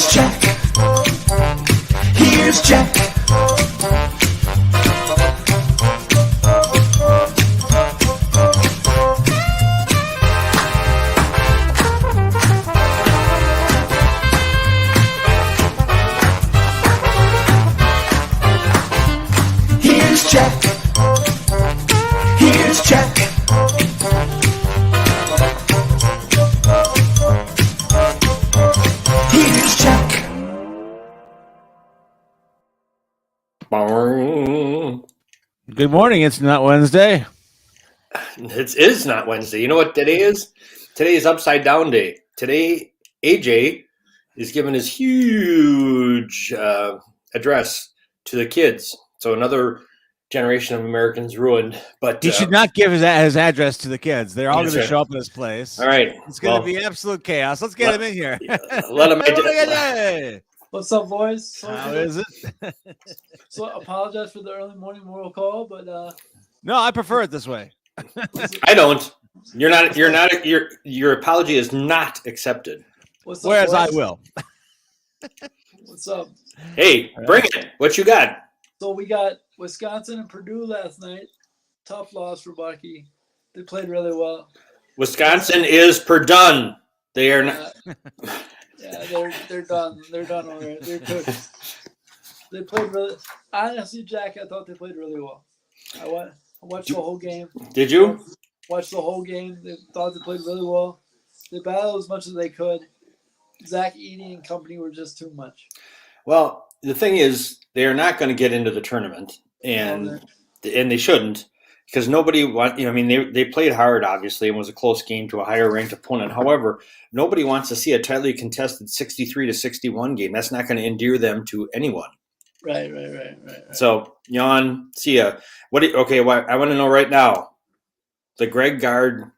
Here's Jack. Here's Jack. Here's Jack. Here's Jack. Here's Jack. Good morning. It's not Wednesday. It is not Wednesday. You know what today is? Today is Upside Down Day. Today, AJ is giving his huge address to the kids. So another generation of Americans ruined. But He should not give his address to the kids. They're all That's going to right. show up in this place. All right. It's going to be absolute chaos. Let's get him in here. Let him. Hey, What's up, boys? how is it? So apologize for the early morning moral call, but No, I prefer it this way. I don't. You're not. Your apology is not accepted. what's up, Whereas I boys? will. What's up? Hey, bring it. What you got? So we got Wisconsin and Purdue last night. Tough loss for Bucky. They played really well. Wisconsin is Purdue. They are not. Yeah, they're done. They're done already. They're cooked. They played really. Honestly, Jack, I thought they played really well. I watched the whole game. Did you? Watched the whole game. They thought they played really well. They battled as much as they could. Zach Edey and company were just too much. Well, the thing is, they are not going to get into the tournament, and they shouldn't, because nobody want. I mean, they played hard, obviously, and was a close game to a higher ranked opponent. However, nobody wants to see a tightly contested 63-61 game. That's not going to endear them to anyone. Right. So, Jan, see ya. I want to know right now, the Greg Gard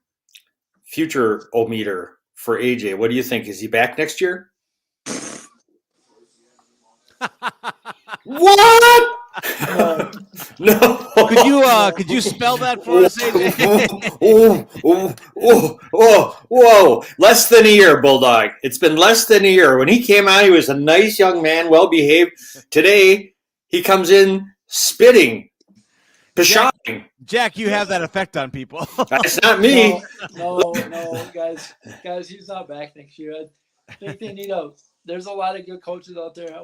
future o-meter for AJ. What do you think? Is he back next year? What? No. Could you spell that for us, AJ? Whoa. Less than a year, Bulldog. It's been less than a year. When he came out, he was a nice young man, well-behaved. Today, he comes in spitting, pshawing. Jack, you have that effect on people. That's not me. No, guys, he's not back next year. I think they need there's a lot of good coaches out there.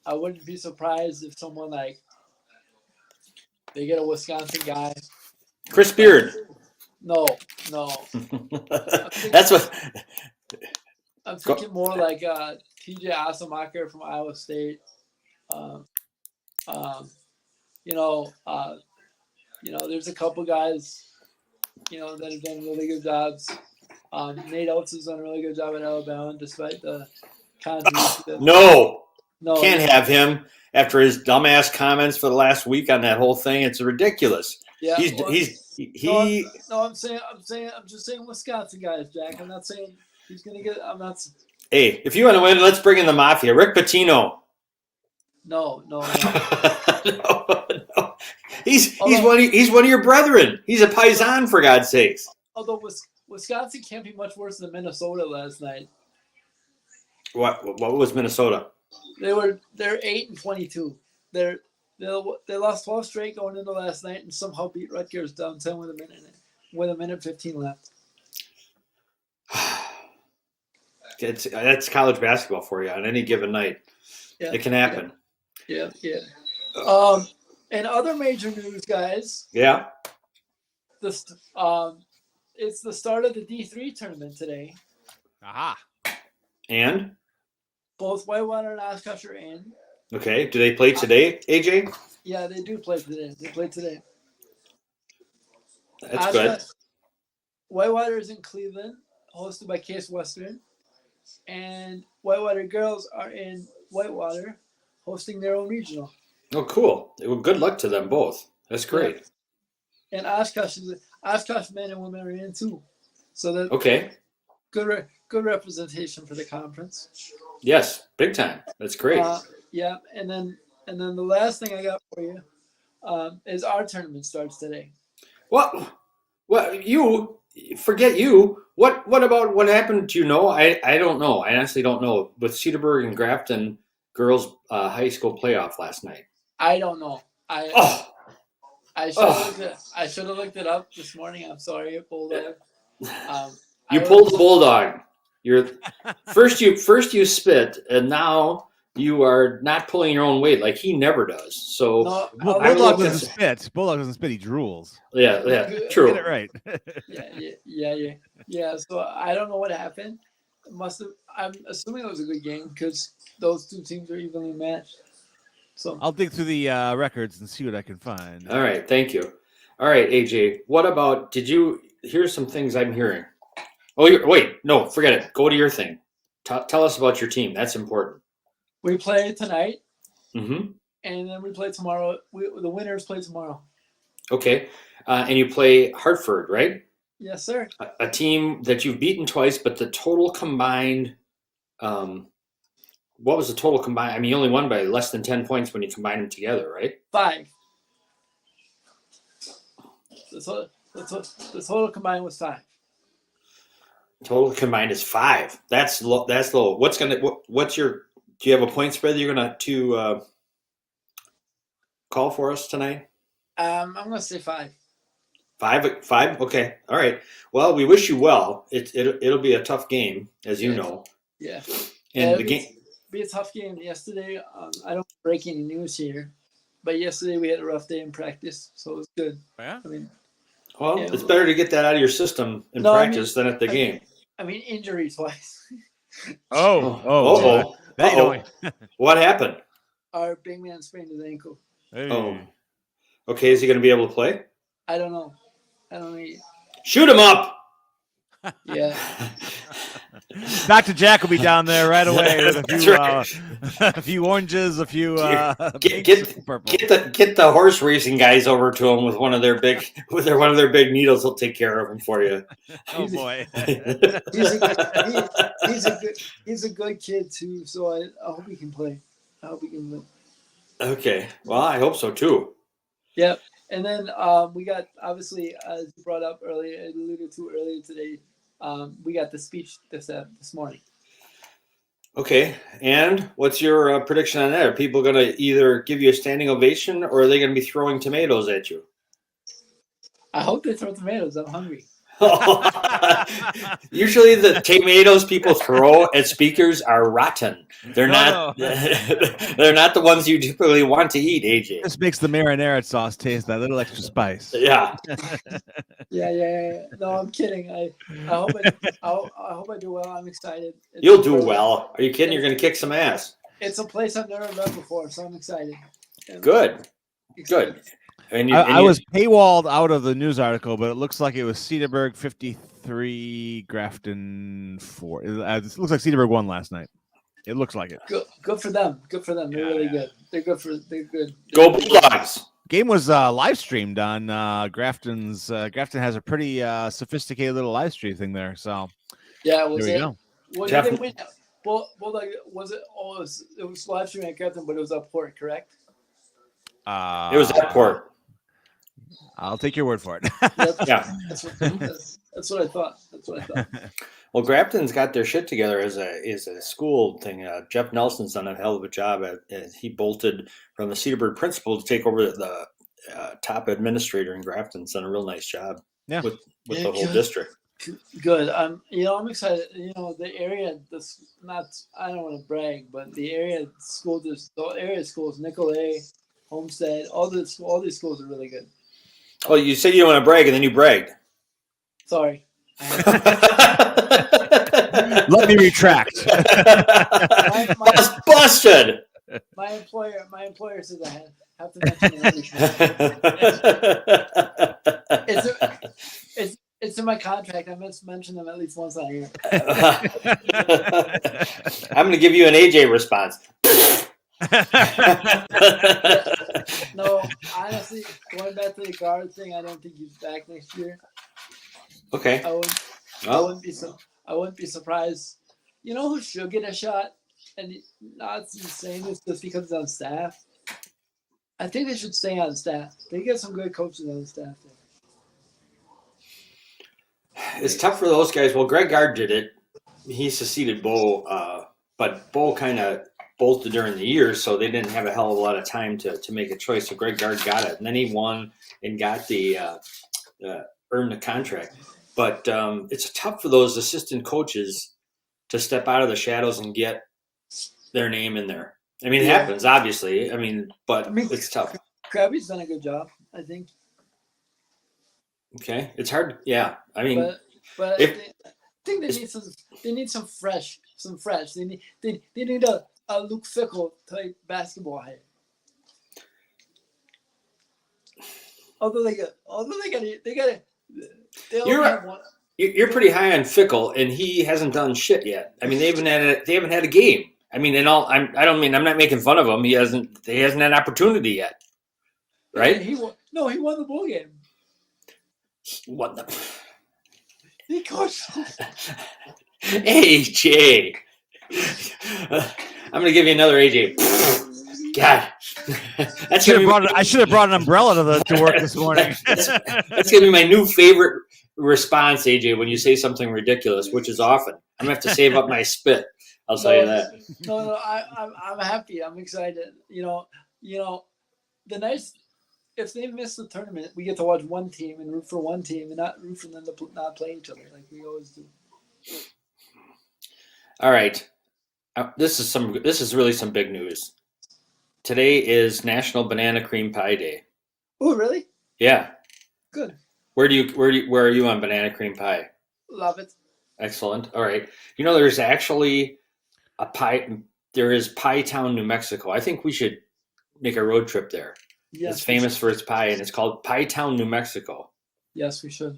I wouldn't be surprised if someone like they get a Wisconsin guy. Chris Beard. No. That's what. I'm thinking more like TJ Asemacher from Iowa State. There's a couple guys, that have done really good jobs. Nate Oates has done a really good job at Alabama, despite the controversy. No, No, can't have him after his dumbass comments for the last week on that whole thing. It's ridiculous. Yeah, I'm just saying Wisconsin guys, Jack. I'm not saying he's gonna get. I'm not. Hey, if you want to win, let's bring in the Mafia. Rick Pitino. No. No. He's one of your brethren. He's a paisan, for God's sakes. Although Wisconsin can't be much worse than Minnesota last night. What was Minnesota? They're 8-22. They lost 12 straight going into last night and somehow beat Rutgers down 10 with a minute 15 left. That's college basketball for you on any given night. Yeah, it can happen. Yeah. And other major news, guys. Yeah. It's the start of the D3 tournament today. Aha. And? Both Whitewater and Oshkosh are in. Okay. Do they play today, AJ? Yeah, they do play today. They play today. That's good. Whitewater is in Cleveland, hosted by Case Western. And Whitewater girls are in Whitewater, hosting their own regional. Oh, cool. Well, good luck to them both. That's great. Yeah. And Oshkosh men and women are in too. So that okay. Good representation for the conference. Yes, big time. That's great. Yeah, and then the last thing I got for you is our tournament starts today. What? You forget you. What about what happened? Do you know? I don't know. I honestly don't know. With Cedarburg and Grafton girls high school playoff last night. I don't know. Oh, I should have looked it up this morning. I'm sorry, Bulldog. you pulled the bulldog. You're first you spit, and now you are not pulling your own weight like he never does. So No, Bulldog doesn't spit. Bulldog doesn't spit. He drools. yeah, true. Get it right. yeah. So I don't know what happened. It must have. I'm assuming it was a good game because those two teams are evenly matched. So I'll dig through the records and see what I can find. All right, thank you. All right, AJ, what about, here's some things I'm hearing. Oh, wait, no, forget it. Go to your thing. Tell us about your team. That's important. we play tonight, Mm-hmm. and then we play tomorrow. The winners play tomorrow. Okay, and you play Hartford, right? Yes, sir. A team that you've beaten twice, but the total combined, what was the total combined? I mean, you only won by less than 10 points when you combine them together, right? 5. The total combined was 5. Total combined is 5. That's low. That's low. Do you have a point spread that you're gonna call for us tonight? I'm gonna say 5. 5. Okay. All right. Well, we wish you well. It'll be a tough game, as you know. Yeah. And the game. Be a tough game yesterday. I don't break any news here, but yesterday we had a rough day in practice, so it was good. Yeah. I mean, Well, it's better to get that out of your system in practice than at the game. I mean, injury twice. What happened? Our big man sprained his ankle. Hey. Oh. Okay. Is he going to be able to play? I don't know. Shoot him up. Yeah. Dr. Jack will be down there right away with That's a few oranges, a few get purple. Get the horse racing guys over to him with one of their big needles. He'll take care of him for you. Oh boy. He's a good kid too, so I hope he can play. I hope he can win. Okay. Well, I hope so too. Yep. And then we got, obviously, as you brought up earlier, alluded to earlier today, we got the speech this morning. Okay. And what's your prediction on that? Are people going to either give you a standing ovation or are they going to be throwing tomatoes at you? I hope they throw tomatoes. I'm hungry. Usually the tomatoes people throw at speakers are rotten. They're not they're not the ones you typically want to eat, AJ. This makes the marinara sauce taste that little extra spice. Yeah. Yeah. No, I'm kidding. I hope I do well. I'm excited. You'll do well. Are you kidding? You're going to kick some ass. It's a place I've never been before, so I'm excited. Good. And I was paywalled out of the news article, but it looks like it was Cedarburg 53, Grafton 4. It looks like Cedarburg won last night. It looks like it. Good for them. Good for them. They're really good. They're good. Go Bulldogs. Game was live streamed on Grafton's. Grafton has a pretty sophisticated little live stream thing there. So yeah, there we go. What did they win? Well, like, was it? Oh, it was live streaming at Grafton, but it was up port, correct? It was at port. I'll take your word for it. Yeah, that's what I thought. Well, Grafton's got their shit together as a school thing. Jeff Nelson's done a hell of a job. He bolted from the Cedarburg principal to take over the top administrator in Grafton's done a real nice job. Yeah. with the whole district. Good. I'm excited. The area. I don't want to brag, but the area schools, Nicolay, Homestead, all these schools are really good. Oh, you said you don't want to brag, and then you bragged. Sorry. Let me retract. That's busted. My employer says I have to mention it. It's in my contract. I must mention them at least once a year. I'm going to give you an AJ response. No, honestly, going back to the guard thing, I don't think he's back next year. Okay. I wouldn't be surprised. You know who should get a shot, and not saying this just because it's on staff. I think they should stay on staff. They get some good coaches on the staff there. It's tough for those guys. Well, Greg Gard did it. He succeeded Bo, but Bo kind of bolted during the year, so they didn't have a hell of a lot of time to make a choice. So Greg Gard got it, and then he won and got the earned the contract. But it's tough for those assistant coaches to step out of the shadows and get their name in there. I mean, it happens, obviously. But it's tough. Krabby's done a good job, I think. Okay, it's hard. Yeah, I mean, but I think they need some fresh. They need a Luke Fickle type basketball hire. You're pretty high on Fickle, and he hasn't done shit yet. I mean, they haven't had a game. I mean, I'm not making fun of him. He hasn't had an opportunity yet, right? He won the bowl game. He won the. He coached. AJ, I'm gonna give you another AJ. God, I should have brought an umbrella to work this morning. That's gonna be my new favorite response, AJ, when you say something ridiculous, which is often. I'm gonna have to save up my spit. I'll tell you that. No, I'm happy. I'm excited. If they miss the tournament, we get to watch one team and root for one team, and not root for them to not play each other like we always do. All right, this is really some big news. Today is National Banana Cream Pie Day. Oh, really? Yeah. Good. Where are you on banana cream pie? Love it. Excellent. All right. There's actually a pie. There is Pie Town, New Mexico. I think we should make a road trip there. Yes, it's famous for its pie, and it's called Pie Town, New Mexico. Yes, we should.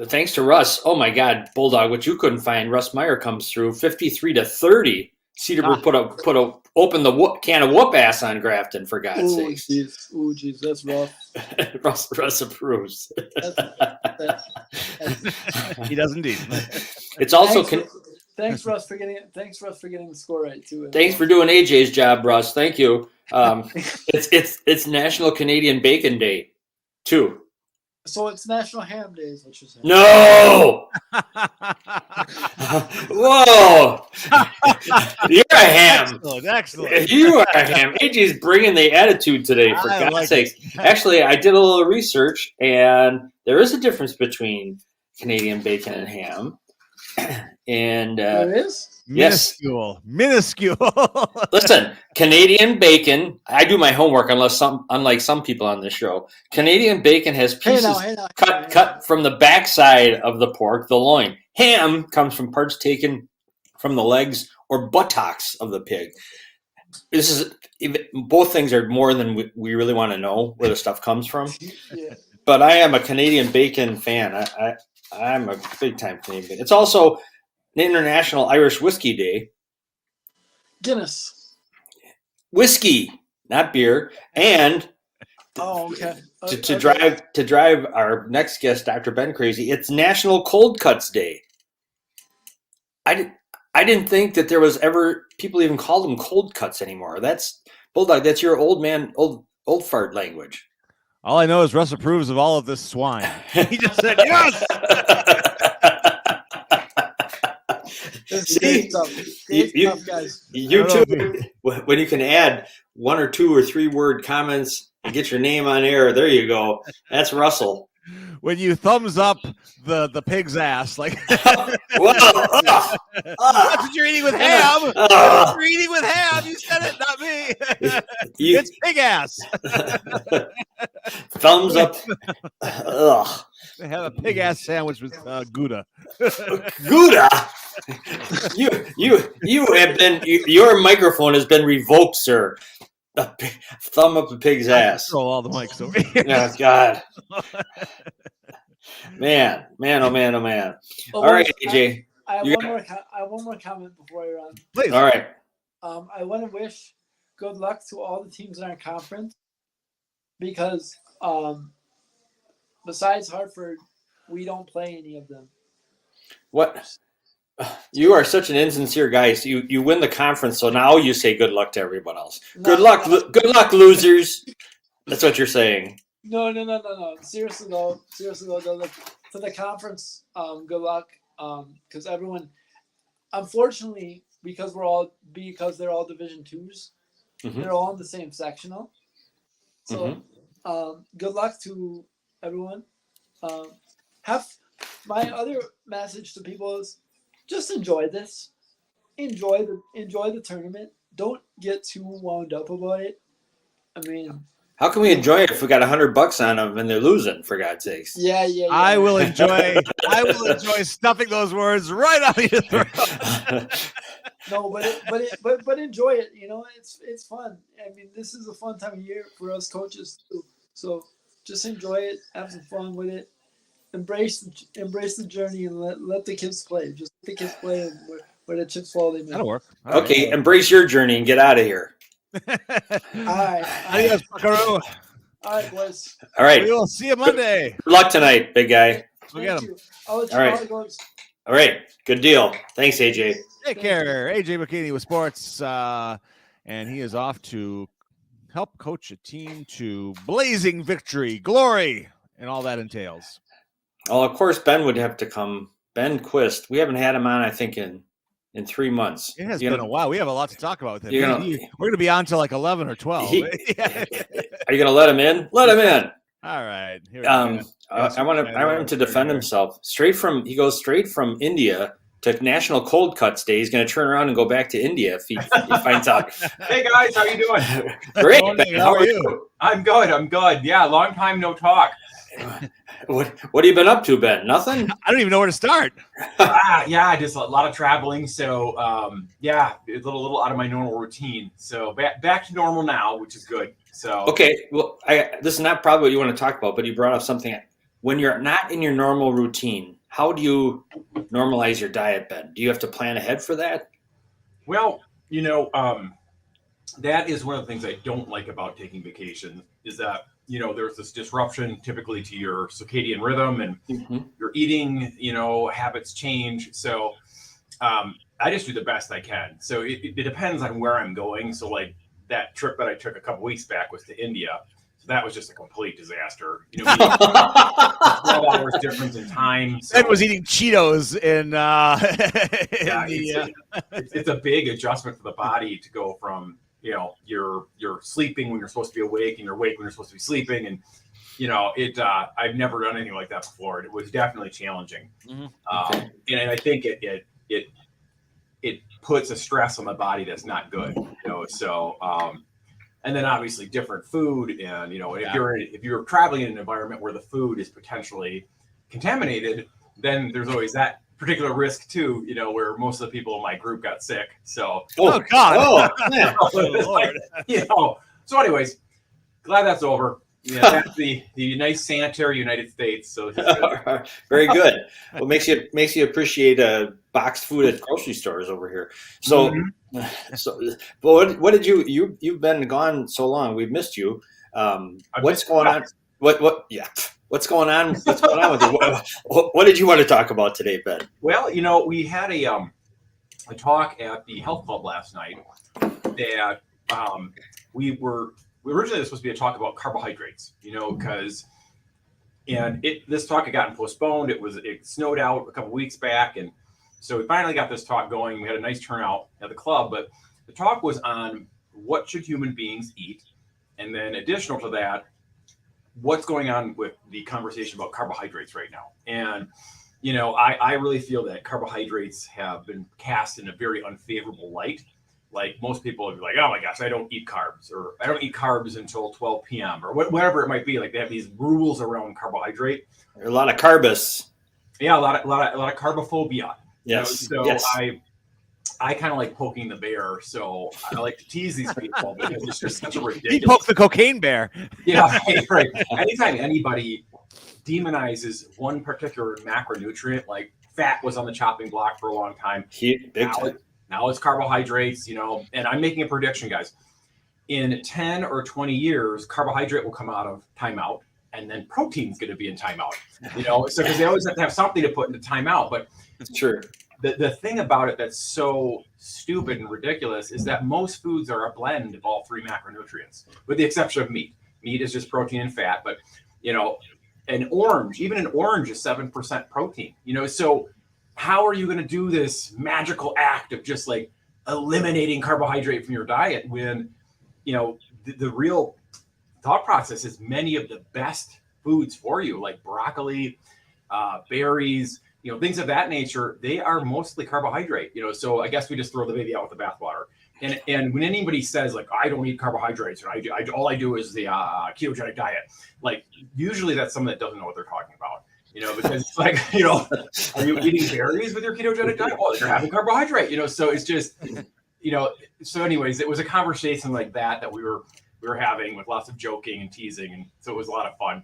Thanks to Russ. Oh my God, Bulldog, which you couldn't find. Russ Meyer comes through 53-30. Cedarburg open the can of whoop ass on Grafton, for God's sakes. Oh jeez, that's rough. Russ approves. He does indeed. It's also thanks Russ for getting the score right too. Thanks for doing AJ's job, Russ. Thank you. It's National Canadian Bacon Day, too. So it's National Ham Day, is what you're saying. No! Whoa! You're a ham. Excellent. You are a ham. AJ's bringing the attitude today, for God's sakes. Actually, I did a little research, and there is a difference between Canadian bacon and ham. And there is? Minuscule. Yes. Minuscule. Listen, Canadian bacon, I do my homework unlike some people on this show. Canadian bacon has pieces cut from the backside of the pork, the loin. Ham comes from parts taken from the legs or buttocks of the pig. Both things are more than we really want to know where the stuff comes from. Yeah. But I am a Canadian bacon fan. I'm a big time Canadian bacon. It's also International Irish Whiskey Day. Guinness. Whiskey, not beer. And okay. To drive our next guest, Dr. Ben, crazy, it's National Cold Cuts Day. I didn't think that there was ever people even call them cold cuts anymore. That's Bulldog. That's your old fart language. All I know is Russ approves of all of this swine. He just said yes. See, great stuff, guys. You too. When you can add 1 or 2 or 3 word comments and get your name on air, there you go. That's Russell. When you thumbs up the pig's ass, like Whoa, that's what you're eating with ham. That's what you're eating with ham. You said it, not me. It's pig ass. Thumbs up. Ugh. They have a pig ass sandwich with Gouda. Gouda. You have been. Your microphone has been revoked, sir. Thumb up the pig's ass. Control all the mics over here. Oh God. Man, oh man. Well, All right, AJ. I have one more comment before you're on. Please. All right. I want to wish good luck to all the teams in our conference because besides Hartford, we don't play any of them. What? You are such an insincere guy. So you win the conference, so now you say good luck to everyone else. Good luck, losers. That's what you're saying. No. Seriously though, to the conference, good luck. Because everyone, unfortunately, because they're all Division twos, they're all in the same sectional. So, good luck to everyone. Have my other message to people is just enjoy this. Enjoy the tournament. Don't get too wound up about it. I mean, How can we enjoy it if we got $100 on them and they're losing? For God's sakes! yeah. I will enjoy stuffing those words right out of your throat. No, but enjoy it. You know, it's fun. I mean, this is a fun time of year for us coaches too. So just enjoy it, have some fun with it, embrace the journey, and let the kids play. Just let the kids play, and where the chips fall, they make. That'll work. Okay, embrace your journey and get out of here. All right. Adios, Buckaroo. All right, boys. All right. We will see you Monday. Good luck tonight, big guy. We'll get Thank him. you. I'll let you All know right. how it goes. All right. Good deal. Thanks, AJ. Take care. AJ McKinney with sports, and he is off to help coach a team to blazing victory, glory, and all that entails. Well, of course, Ben would have to come. Ben Quist. We haven't had him on, I think, in 3 months. It has been a while. We have a lot to talk about with him. You're gonna- We're going to be on till like 11 or 12. Are you going to let him in? Let him in. All right. Here we go. I want him to defend himself. He goes straight from India to National Cold Cuts Day. He's going to turn around and go back to India if he finds out. Hey guys, how you doing? Great. Morning, Ben, how are you? I'm good. Yeah, long time no talk. What have you been up to, Ben? Nothing? I don't even know where to start. Yeah, just a lot of traveling. So yeah, a little out of my normal routine. So back to normal now, which is good. So Okay. Well, this is not probably what you want to talk about, but you brought up something. When you're not in your normal routine, how do you normalize your diet, Ben? Do you have to plan ahead for that? Well, that is one of the things I don't like about taking vacation is that, there's this disruption typically to your circadian rhythm and your eating, habits change. So I just do the best I can. So it depends on where I'm going. So like that trip that I took a couple weeks back was to India. So that was just a complete disaster. 12 hours difference in time. So, Ed was eating Cheetos it's a big adjustment for the body to go from, you're sleeping when you're supposed to be awake and you're awake when you're supposed to be sleeping. And, I've never done anything like that before. It was definitely challenging. And I think it puts a stress on the body that's not good, so, and then obviously different food. And, if you're traveling in an environment where the food is potentially contaminated, then there's always that particular risk too, where most of the people in my group got sick. So, Oh God. man. Lord. So anyways, glad that's over. Yeah, that's the nice sanitary United States. So Very good. Well, makes you appreciate boxed food at grocery stores over here. So, but what did you've been gone so long? We've missed you. What's going on? What? Yeah. What's going on? What's going on with you? What did you want to talk about today, Ben? Well, we had a talk at the health club last night that we originally was supposed to be a talk about carbohydrates, because this talk had gotten postponed. It snowed out a couple weeks back, and so we finally got this talk going. We had a nice turnout at the club, but the talk was on what should human beings eat, and then additional to that, what's going on with the conversation about carbohydrates right now. And I really feel that carbohydrates have been cast in a very unfavorable light. Like most people would be like, oh my gosh, I don't eat carbs, or I don't eat carbs until 12 p.m. or whatever it might be. Like they have these rules around carbohydrate. A lot of carbus. Yeah, a lot of carbophobia. Yes. So yes. I kind of like poking the bear. So I like to tease these people because it's just such a ridiculous. He poked the cocaine bear. Yeah, right. Anytime anybody demonizes one particular macronutrient, like fat was on the chopping block for a long time. Now it's carbohydrates, and I'm making a prediction, guys. In 10 or 20 years, carbohydrate will come out of timeout, and then protein's going to be in timeout. So because they always have to have something to put into timeout. But it's true. The thing about it that's so stupid and ridiculous is that most foods are a blend of all three macronutrients, with the exception of meat. Meat is just protein and fat, but an orange, even an orange is 7% protein. So how are you going to do this magical act of just like eliminating carbohydrate from your diet when the real thought process is many of the best foods for you, like broccoli, berries, things of that nature, they are mostly carbohydrate. So I guess we just throw the baby out with the bathwater. And when anybody says like, I don't eat carbohydrates, or all I do is the ketogenic diet, like usually that's someone that doesn't know what they're talking about. Because it's like, are you eating berries with your ketogenic diet? Well, you're having carbohydrate, so it's just, so anyways, it was a conversation like that we were having with lots of joking and teasing. And so it was a lot of fun.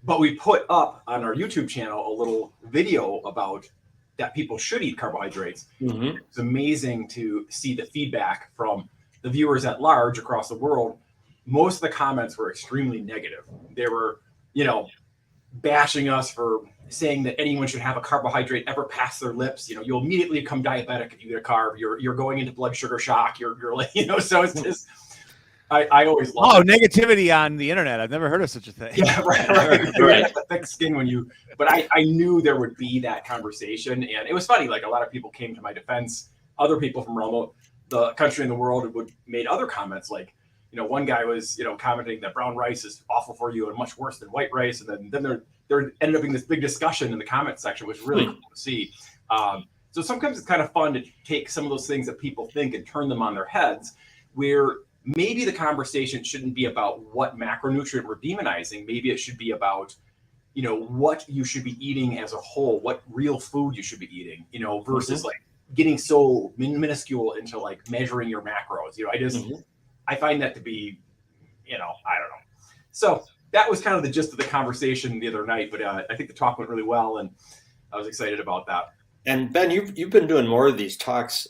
But we put up on our YouTube channel a little video about that people should eat carbohydrates. Mm-hmm. It's amazing to see the feedback from the viewers at large across the world. Most of the comments were extremely negative. They were, bashing us for saying that anyone should have a carbohydrate ever pass their lips. You'll immediately become diabetic if you get a carb. You're going into blood sugar shock. You're like, so it's just, I always love negativity on the internet. I've never heard of such a thing. Yeah, right. Thick skin but I knew there would be that conversation. And it was funny. Like a lot of people came to my defense. Other people from around the country and the world made other comments like, one guy was, commenting that brown rice is awful for you and much worse than white rice. And then there ended up being this big discussion in the comment section, which was really cool to see. So sometimes it's kind of fun to take some of those things that people think and turn them on their heads, where maybe the conversation shouldn't be about what macronutrient we're demonizing. Maybe it should be about, what you should be eating as a whole, what real food you should be eating, versus like getting so minuscule into like measuring your macros. I find that to be, I don't know. So that was kind of the gist of the conversation the other night, but I think the talk went really well and I was excited about that. And Ben, you've been doing more of these talks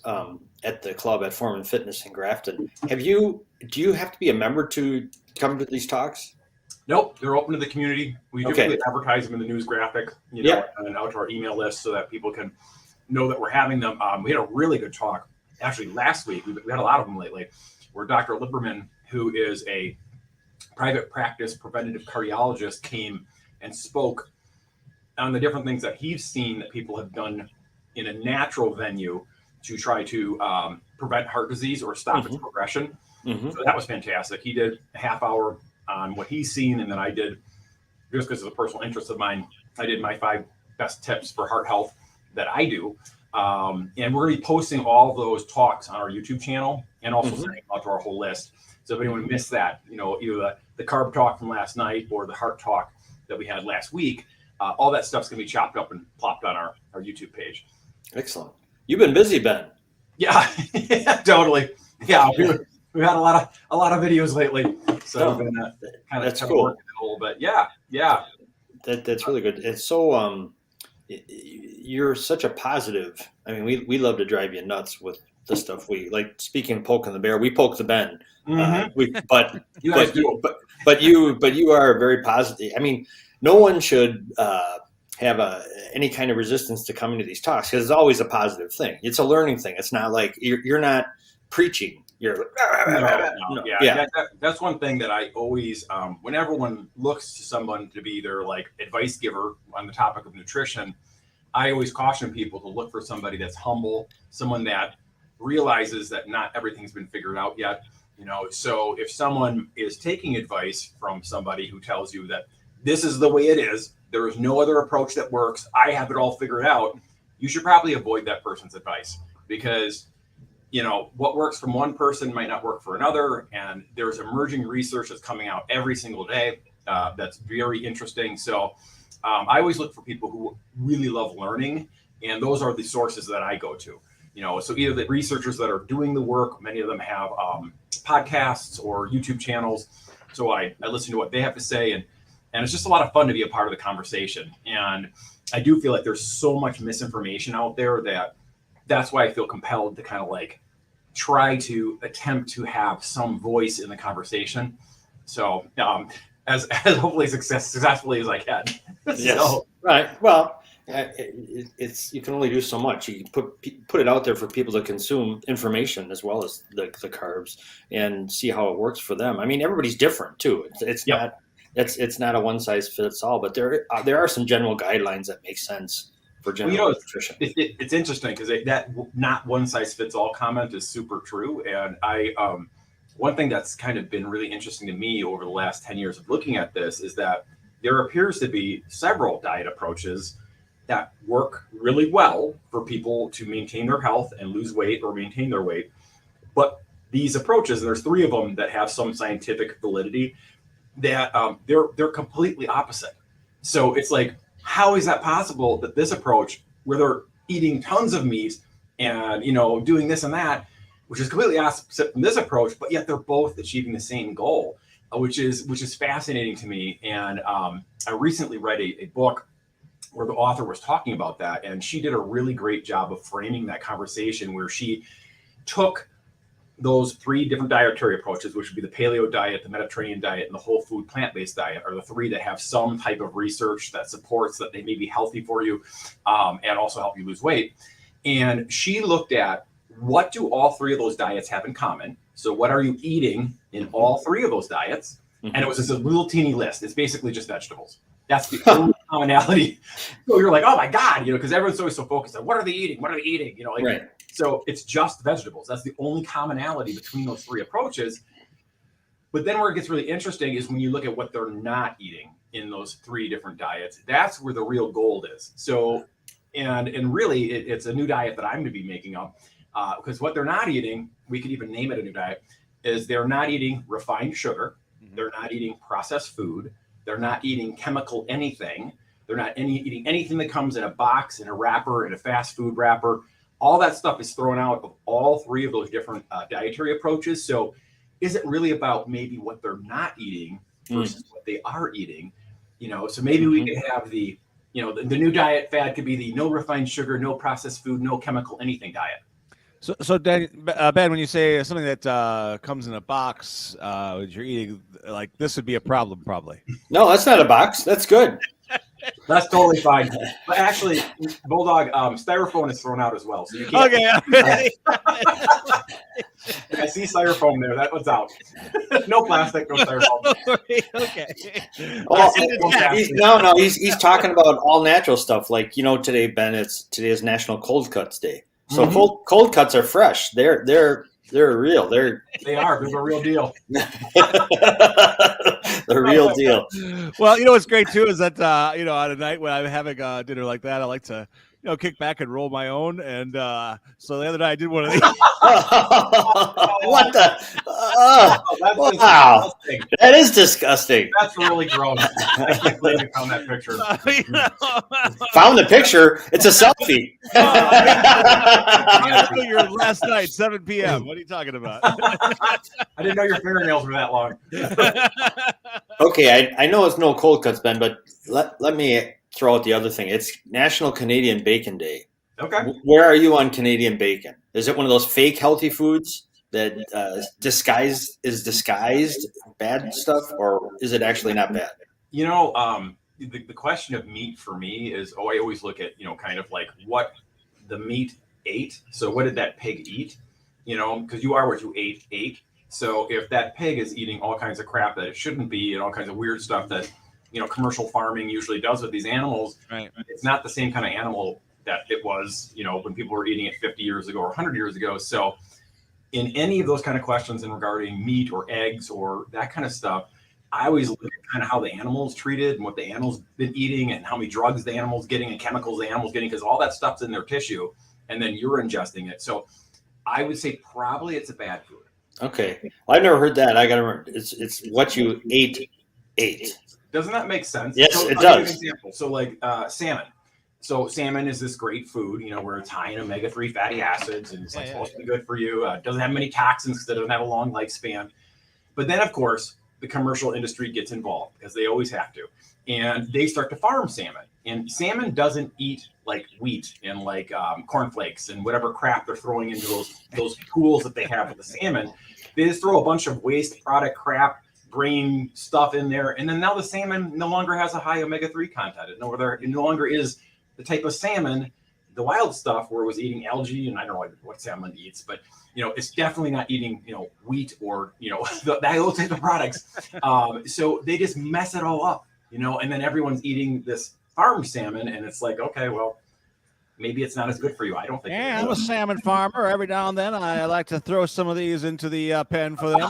at the club at Foreman Fitness in Grafton. Do you have to be a member to come to these talks? Nope, they're open to the community. We typically advertise them in the news graphic, and out to our email list so that people can know that we're having them. We had a really good talk actually last week. We had a lot of them lately, where Dr. Lieberman, who is a private practice preventative cardiologist, came and spoke on the different things that he's seen that people have done in a natural venue to try to prevent heart disease or stop its progression. So that was fantastic. He did a half hour on what he's seen, and then I did, just because of a personal interest of mine, I did my 5 best tips for heart health that I do. And we're going to be posting all of those talks on our YouTube channel and also sending them out to our whole list. So if anyone missed that, either the carb talk from last night or the heart talk that we had last week, all that stuff's going to be chopped up and plopped on our YouTube page. Excellent. You've been busy, Ben. Yeah, totally. Yeah, we've had a lot of videos lately, so we've been kind of cool. working a little bit. Yeah. That's really good. It's so you're such a positive. I mean, we love to drive you nuts with the stuff we like. Speaking of poking the bear, we poke the Ben. But you guys do. But you are very positive. I mean, no one should have any kind of resistance to coming to these talks because it's always a positive thing. It's a learning thing. It's not like you're not preaching. You're no. That's one thing that I always, whenever one looks to someone to be their like advice giver on the topic of nutrition, I always caution people to look for somebody that's humble, someone that realizes that not everything's been figured out yet. So if someone is taking advice from somebody who tells you that this is the way it is, there is no other approach that works, I have it all figured out, you should probably avoid that person's advice because what works from one person might not work for another. And there's emerging research that's coming out every single day that's very interesting. So I always look for people who really love learning. And those are the sources that I go to. So either the researchers that are doing the work, many of them have podcasts or YouTube channels. So I listen to what they have to say. And it's just a lot of fun to be a part of the conversation. And I do feel like there's so much misinformation out there that's why I feel compelled to kind of like try to attempt to have some voice in the conversation. So as hopefully successfully as I can. Yes. So. Right. Well, It's you can only do so much. You can put it out there for people to consume information as well as the carbs and see how it works for them. I mean, everybody's different too. It's Yep. not it's not a one size fits all, but there are some general guidelines that make sense for general nutrition. It's interesting because that not one size fits all comment is super true. And one thing that's kind of been really interesting to me over the last 10 years of looking at this is that there appears to be several diet approaches that work really well for people to maintain their health and lose weight or maintain their weight. But these approaches, and there's 3 of them that have some scientific validity, that they're completely opposite. So it's like, how is that possible that this approach, where they're eating tons of meat and doing this and that, which is completely opposite from this approach, but yet they're both achieving the same goal, which is fascinating to me. And I recently read a book where the author was talking about that, and she did a really great job of framing that conversation, where she took those 3 different dietary approaches, which would be the paleo diet, the Mediterranean diet, and the whole food plant-based diet, are the 3 that have some type of research that supports that they may be healthy for you and also help you lose weight. And she looked at, what do all 3 of those diets have in common? So what are you eating in all 3 of those diets? And it was just a little teeny list. It's basically just vegetables. That's the only commonality. So you're like, oh my God, because everyone's always so focused on what are they eating? What are they eating? Right. So it's just vegetables. That's the only commonality between those 3 approaches. But then where it gets really interesting is when you look at what they're not eating in those 3 different diets. That's where the real gold is. So, and really, it's a new diet that I'm going to be making up, because what they're not eating, we could even name it a new diet, is they're not eating refined sugar. They're not eating processed food. They're not eating chemical anything. They're not eating anything that comes in a box, in a wrapper, in a fast food wrapper. All that stuff is thrown out of all 3 of those different dietary approaches. So is it really about maybe what they're not eating versus what they are eating? So maybe we could have the new diet fad could be the no refined sugar, no processed food, no chemical anything diet. So Ben, when you say something that comes in a box, you're eating, like, this would be a problem, probably. No, that's not a box. That's good. That's totally fine. But actually, Bulldog, styrofoam is thrown out as well. So you can't. Okay. I see styrofoam there. That one's out. No plastic, no styrofoam. Okay. He's talking about all natural stuff. Like, today, Ben, today is National Cold Cuts Day. So cold cuts are fresh. They're real. They are. They're the real deal. The real deal. Well, what's great too is that on a night when I'm having a dinner like that, I like to kick back and roll my own. And so the other night I did one of these. What the? Wow, disgusting. That is disgusting. That's really gross. I can't believe you found that picture. Found the picture. It's a selfie. Your last night, 7 p.m. What are you talking about? I didn't know your fingernails were that long. Okay, I know it's no cold cuts, Ben, but let me throw out the other thing. It's National Canadian Bacon Day. Okay. Where are you on Canadian bacon? Is it one of those fake healthy foods that disguised bad stuff, or is it actually not bad? The question of meat for me is, I always look at, kind of like what the meat ate. So what did that pig eat? Because you are what you ate. So if that pig is eating all kinds of crap that it shouldn't be, and all kinds of weird stuff that, commercial farming usually does with these animals, right. It's not the same kind of animal that it was, when people were eating it 50 years ago or 100 years ago. So in any of those kind of questions in regarding meat or eggs or that kind of stuff, I always look at kind of how the animal's treated and what the animal's been eating and how many drugs the animal's getting and chemicals the animal's getting, because all that stuff's in their tissue, and then you're ingesting it. So I would say probably it's a bad food. Okay. Well, I've never heard that. I got to remember. It's what you ate. Doesn't that make sense? Yes, so it I'll give you an does. example. So like salmon. So salmon is this great food, where it's high in omega-3 fatty acids, and it's supposed to be good for you. It doesn't have many toxins because it doesn't have a long lifespan. But then, of course, the commercial industry gets involved, because they always have to. And they start to farm salmon. And salmon doesn't eat like wheat and like cornflakes and whatever crap they're throwing into those pools that they have with the salmon. They just throw a bunch of waste product crap, brain stuff in there. And then now the salmon no longer has a high omega-3 content. It no longer is the type of salmon, the wild stuff where it was eating algae, and I don't know what salmon eats, but it's definitely not eating wheat or those type of products. So they just mess it all up, and then everyone's eating this farm salmon, and it's like, okay, well, maybe it's not as good for you. I don't think. Yeah, I'm a salmon farmer. Every now and then, I like to throw some of these into the pen for them.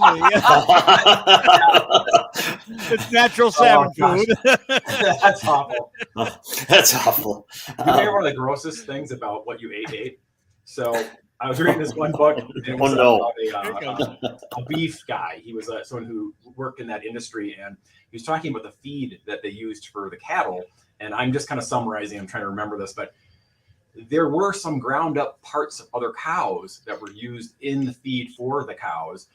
It's natural salmon food. That's awful. That's awful. You hear one of the grossest things about what you ate? So I was reading this one book, and it was about a beef guy. He was someone who worked in that industry, and he was talking about the feed that they used for the cattle. And I'm just kind of summarizing. I'm trying to remember this, but there were some ground up parts of other cows that were used in the feed for the cows.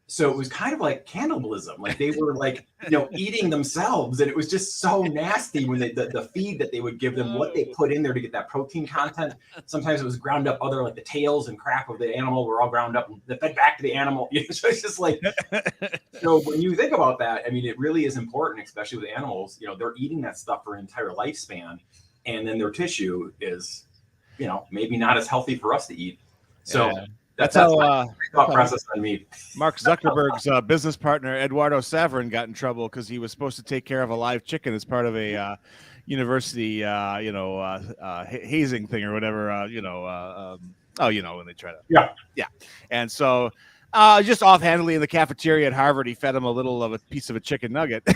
So it was kind of like cannibalism. Like they were like, eating themselves. And it was just so nasty when the feed that they would give them, what they put in there to get that protein content. Sometimes it was ground up like the tails and crap of the animal were all ground up and fed back to the animal. So it's just like, so when you think about that, I mean, it really is important, especially with animals, they're eating that stuff for an entire lifespan. And then their tissue is, maybe not as healthy for us to eat. So that's how thought process on me. Mark Zuckerberg's business partner, Eduardo Saverin, got in trouble because he was supposed to take care of a live chicken as part of a university, hazing thing or whatever, when they try to. Yeah. And so just offhandedly in the cafeteria at Harvard, he fed him a little of a piece of a chicken nugget.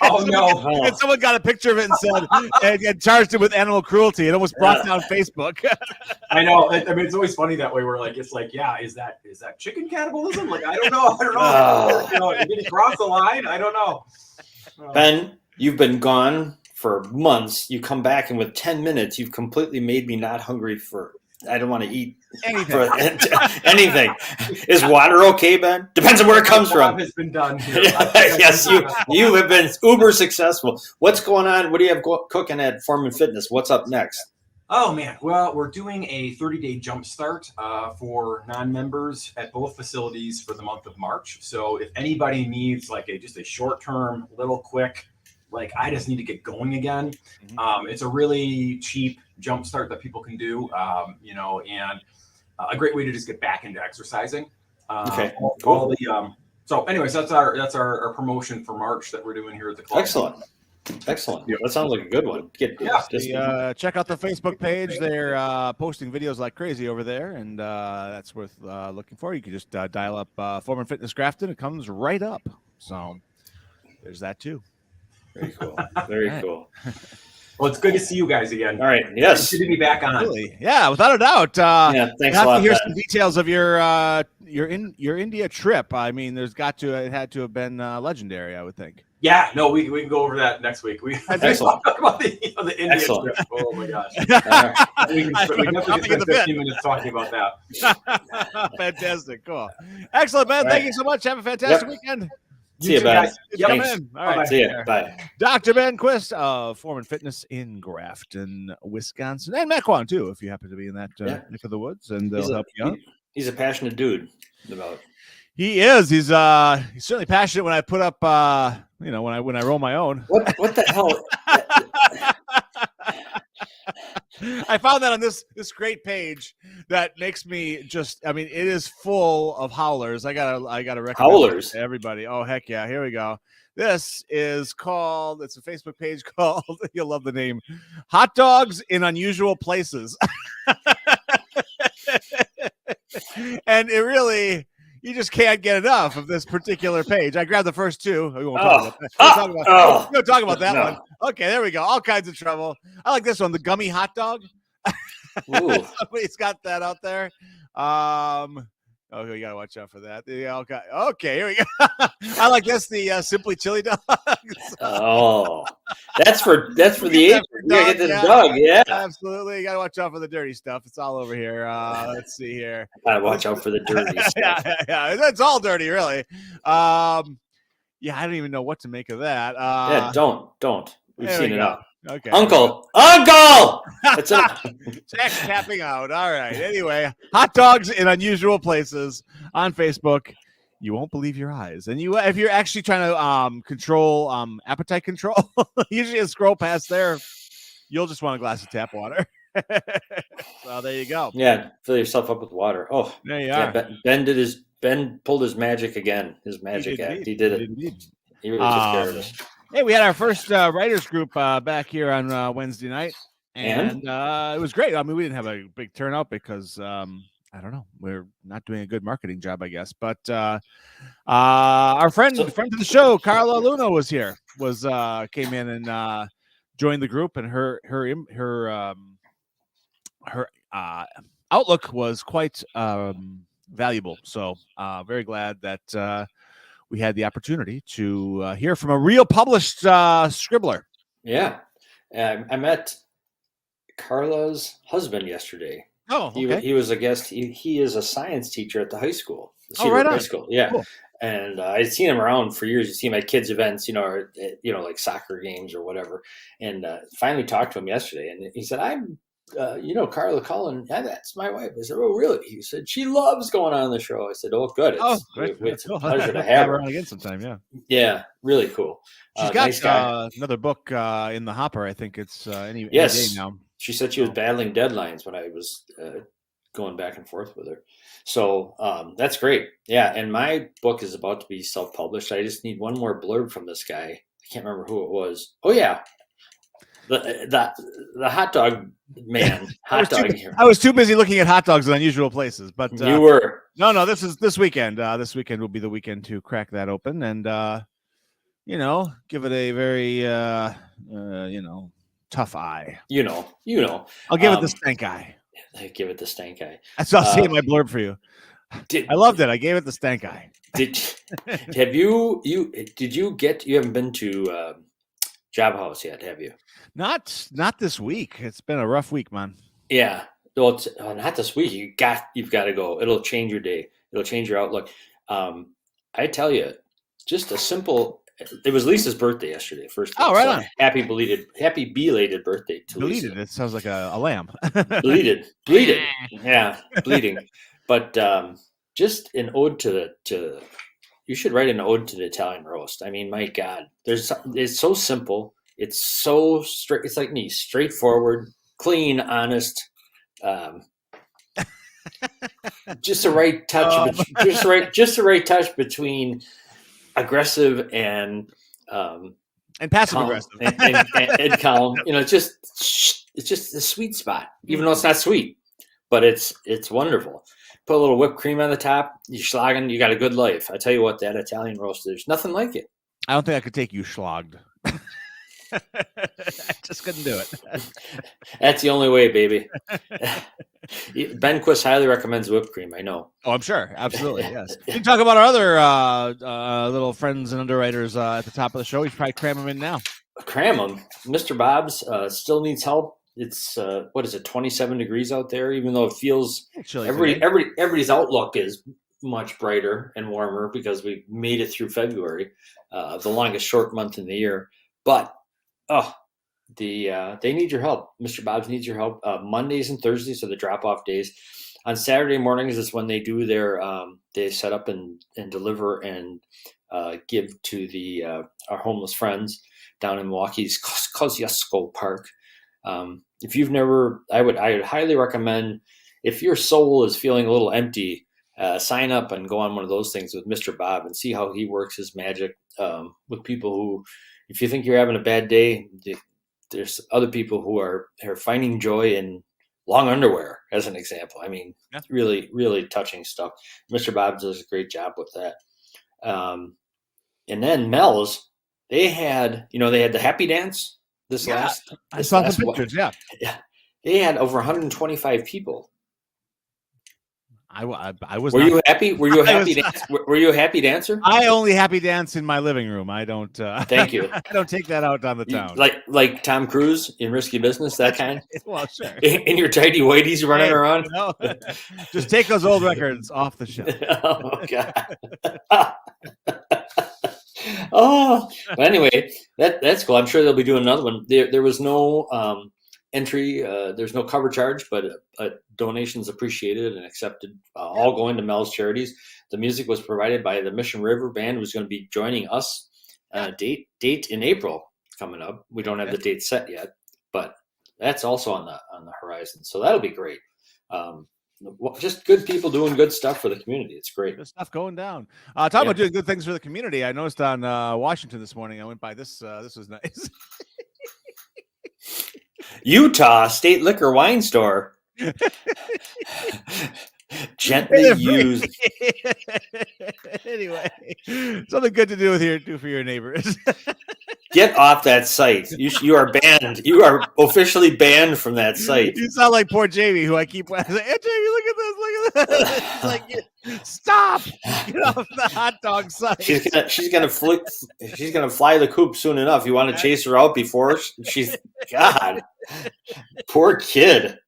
Oh, no. And someone got a picture of it and said, and charged him with animal cruelty. It almost brought down Facebook. I know. I mean, it's always funny that way. We're like, it's like, yeah, is that chicken cannibalism? Like, I don't know. Did he cross the line? I don't know. Ben, you've been gone for months. You come back, and with 10 minutes, you've completely made me not hungry for. I don't want to eat anything. Is water okay, Ben? Depends on where it comes from. Has been done here. Yes, you have been uber successful. What's going on? What do you have cooking at Foreman Fitness? What's up next? Oh, man. Well, we're doing a 30-day jump start for non-members at both facilities for the month of March. So if anybody needs just a short-term, little quick, I just need to get going again. It's a really cheap jump start that people can do, and a great way to just get back into exercising. Okay. So anyways, that's our promotion for March that we're doing here at the club. Excellent. Yeah. That sounds like a good one. Check out the Facebook page. They're posting videos like crazy over there, and that's worth looking for. You can just dial up Foreman Fitness Grafton. It comes right up. So there's that too. Very cool. Very cool. Well, it's good to see you guys again. All right. Yes. It's good to be back on. Really? Yeah, without a doubt. Thanks a lot. To hear some details of your India trip. I mean, it had to have been legendary, I would think. Yeah. No, we can go over that next week. We talk about the India trip. Oh my gosh. We definitely spend 15 minutes talking about that. Fantastic. Cool. Excellent, man. Thank you so much. Have a fantastic weekend. See you, Ben. Come in. All right. See you. Bye. Dr. Ben Quist of Foreman Fitness in Grafton, Wisconsin, and Mequon too, if you happen to be in that neck of the woods, and they'll help you out. He's a passionate dude. He is. He's certainly passionate when I put up, when I roll my own. What the hell? I found that on this great page that makes me it is full of howlers. I gotta recommend howlers to everybody. Oh heck yeah, here we go. This is called, it's a Facebook page called, you'll love the name, Hot Dogs in Unusual Places. And it really, you just can't get enough of this particular page. I grabbed the first two. We won't talk about that one. Okay, there we go. All kinds of trouble. I like this one, the gummy hot dog. Somebody's got that out there. You gotta watch out for that. Okay, here we go. I like this, the Simply Chili Dogs. That's for the age. Get the dog. Yeah, absolutely. You gotta watch out for the dirty stuff. It's all over here. Let's see here. Gotta watch out for the dirty stuff. Yeah, it's all dirty, really. I don't even know what to make of that. Don't. We've seen it up. Okay. Uncle! It's Jack's tapping out. All right. Anyway, Hot Dogs in Unusual Places on Facebook. You won't believe your eyes. And if you're actually trying to control appetite control, usually you scroll past there. you'll just want a glass of tap water. So there you go. Yeah, fill yourself up with water. Oh, There you yeah. are. Ben pulled his magic again. His magic act. He did it. Indeed. He really took care of us. Hey, we had our first writers group back here on Wednesday night, and it was great. I mean, we didn't have a big turnout because I don't know, we're not doing a good marketing job, I guess. But our friend of the show, Carla Luna, was here. Came in and joined the group, and her outlook was quite valuable. So very glad that we had the opportunity to hear from a real published scribbler. Yeah. I met Carla's husband yesterday. Oh, okay. He was a guest. He is a science teacher at the high school. Right on. High school. Yeah. Cool. And I'd seen him around for years. You see him at kids' events, or like soccer games or whatever. And finally talked to him yesterday, and he said, "I'm, Carla Cullen. Yeah, that's my wife." I said, "Oh, really?" He said, "She loves going on the show." I said, "Oh, good. It's a pleasure to have her on again sometime." Yeah. Yeah, really cool. She's got nice another book in the hopper. I think it's any day now. She said she was battling deadlines when I was going back and forth with her. So that's great. Yeah, and my book is about to be self-published. I just need one more blurb from this guy. I can't remember who it was. Oh, yeah. The hot dog man. I was too busy looking at hot dogs in unusual places. But you were. No, this is this weekend. This weekend will be the weekend to crack that open and, give it a very, tough eye. I'll give it the stank eye. I give it the stank eye. That's what I'll say in my blurb for you. I loved it. I gave it the stank eye. You haven't been to Job House yet, have you? Not this week. It's been a rough week, man. Yeah. Well, not this week. You've got to go. It'll change your day. It'll change your outlook. I tell you, just a simple. It was Lisa's birthday yesterday. First. Oh, right on. Happy belated birthday to Lisa. Bleated. It sounds like a lamb. Bleeded. Yeah, bleeding. But just an ode to you should write an ode to the Italian roast. I mean, my God, it's so simple. It's so straight. It's like me, straightforward, clean, honest. Just the right touch. Just the right touch between aggressive and passive aggressive and calm. It's just the sweet spot, even though it's not sweet, but it's wonderful. Put a little whipped cream on the top. You schlagen, you got a good life. I tell you what, that Italian roast, there's nothing like it. I don't think I could take you schlogged. I just couldn't do it. That's the only way, baby. Ben Quist highly recommends whipped cream. I know. Oh, I'm sure. Absolutely. Yes. We can talk about our other little friends and underwriters at the top of the show. We should probably cram them in now. Cram them. Mr. Bob's still needs help. It's 27 degrees out there, even though it feels chilly. Everybody's outlook is much brighter and warmer because we made it through February, the longest short month in the year. But they need your help. Mr. Bob's needs your help. Mondays and Thursdays are the drop-off days. On Saturday mornings is when they do their they set up and deliver and give to the our homeless friends down in Milwaukee's Kosciuszko Park. If you've never, I would highly recommend, if your soul is feeling a little empty, sign up and go on one of those things with Mr. Bob and see how he works his magic with people who, if you think you're having a bad day, there's other people who are finding joy in long underwear, as an example. I mean, really, really touching stuff. Mr. Bob does a great job with that. And then Mel's, they had the happy dance. I saw the pictures. Yeah, they had over 125 people. I was. Were you happy? Were you a happy? Were you a happy dancer? I only happy dance in my living room. I don't. Thank you. I don't take that out on the town. Like Tom Cruise in Risky Business, that kind. Well, sure. In your tidy whities running around. Just take those old records off the shelf. Oh God. Oh, but anyway, that's cool. I'm sure they'll be doing another one. There was no entry. There's no cover charge, but donations appreciated and accepted. All going to Mel's charities. The music was provided by the Mission River Band, who's going to be joining us. Date in April coming up. We don't have the date set yet, but That's also on the horizon. So that'll be great. Just good people doing good stuff for the community. It's great. Good stuff going down. Talking about doing good things for the community. I noticed on Washington this morning. I went by this. This was nice. Utah State Liquor Wine Store. Gently used. Anyway, something good to do for your neighbors. Get off that site. You are banned. You are officially banned from that site. You sound like poor Jamie, who I keep saying, hey, Jamie, look at this, look at this. It's like, stop! Get off the hot dog site. She's gonna fly the coop soon enough. You want to chase her out before she's God. Poor kid.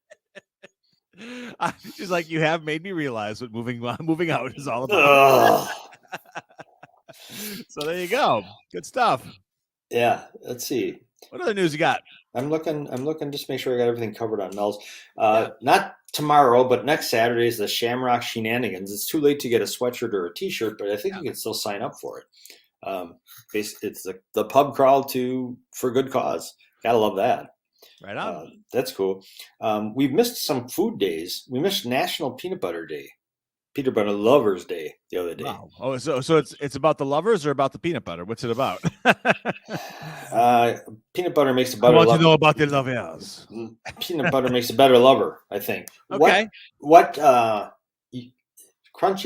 She's like, you have made me realize what moving out is all about. So there you go. Good stuff. Yeah. Let's see. What other news you got? I'm looking just to make sure I got everything covered on Mel's. Not tomorrow, but next Saturday is the Shamrock Shenanigans. It's too late to get a sweatshirt or a T-shirt, but I think you can still sign up for it. It's the pub crawl for good cause. Gotta love that. Right on. That's cool. We've missed some food days. We missed National Peanut Butter Day, Peanut Butter Lovers Day the other day. Wow. Oh, so it's about the lovers or about the peanut butter? What's it about? Peanut butter makes a better. I want to know about the lovers. Peanut butter makes a better lover, I think. Okay. What crunchy?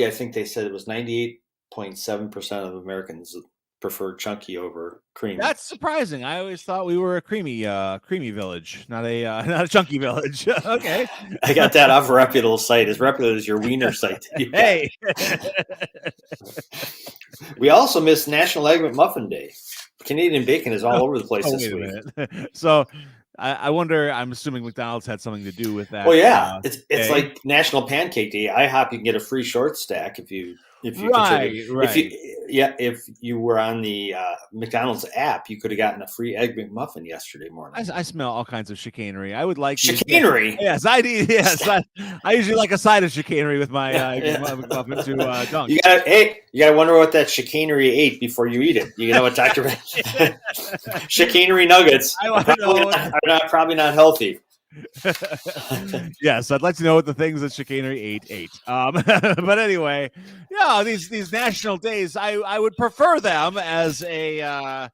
I think they said it was 98.7% of Americans prefer chunky over creamy. That's surprising. I always thought we were a creamy village, not a chunky village. Okay. I got that off a reputable site. As reputable as your wiener site. Hey. We also missed National Egg McMuffin Day. Canadian bacon is all over the place this week. So I wonder, I'm assuming McDonald's had something to do with that. Well, yeah. It's like National Pancake Day. IHOP, you can get a free short stack if you right. If you were on the McDonald's app, you could have gotten a free Egg McMuffin yesterday morning. I smell all kinds of chicanery. I would like chicanery. Yes, I do. Yes, I usually like a side of chicanery with my McMuffin to dunk. You gotta wonder what that chicanery ate before you eat it. You know what Dr. Chicanery nuggets are probably not healthy. Yes, I'd like to know what the things that chicanery ate. But anyway, these national days, I would prefer them as a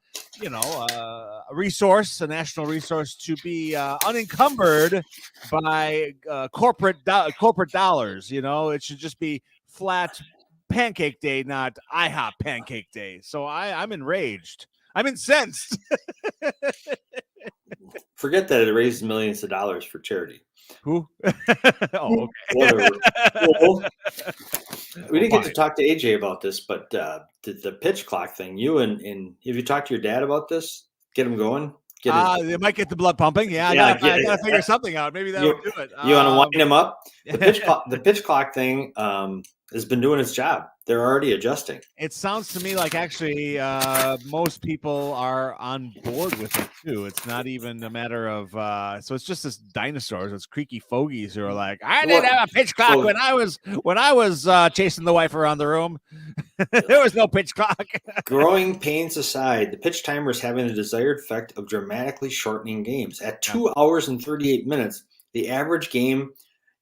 resource, a national resource to be unencumbered by corporate dollars. It should just be flat Pancake Day, not IHOP Pancake Day. So I'm enraged. I'm incensed. Forget that it raises millions of dollars for charity. Who? Oh, okay. Whatever. We didn't get to talk to AJ about this, but the pitch clock thing. Have you talked to your dad about this? Get him going. They might get the blood pumping. Yeah, I gotta figure something out. Maybe that'll do it. You want to wind him up? The pitch clock thing has been doing its job. They're already adjusting. It sounds to me like actually most people are on board with it too. It's not even a matter of so it's just this dinosaurs, it's creaky fogies who are like, I didn't have a pitch clock when I was chasing the wife around the room. There was no pitch clock. Growing pains aside, the pitch timer is having the desired effect of dramatically shortening games. At 2 hours and 38 minutes, the average game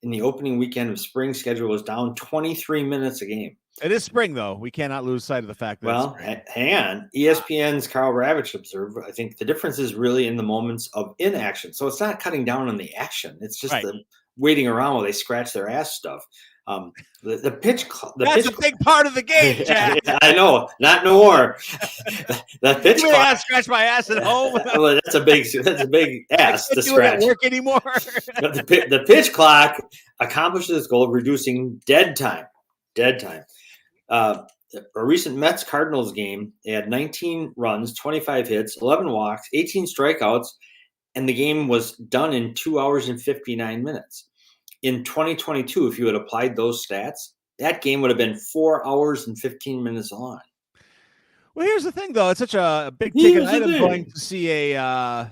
in the opening weekend of spring schedule was down 23 minutes a game. It is spring, though. We cannot lose sight of the fact that hang on. ESPN's Carl Ravitch observed, I think the difference is really in the moments of inaction. So it's not cutting down on the action. It's just the waiting around while they scratch their ass stuff. The pitch. That's a big part of the game, Jack. I know. Not no more. The pitch clock. I scratch my ass at home. Well, that's a big ass to scratch. Doesn't work anymore. But the pitch clock accomplishes its goal of reducing dead time. A recent Mets-Cardinals game, they had 19 runs, 25 hits, 11 walks, 18 strikeouts, and the game was done in 2 hours and 59 minutes. In 2022, if you had applied those stats, that game would have been 4 hours and 15 minutes long. Well, here's the thing, though. It's such a big-ticket item going to see a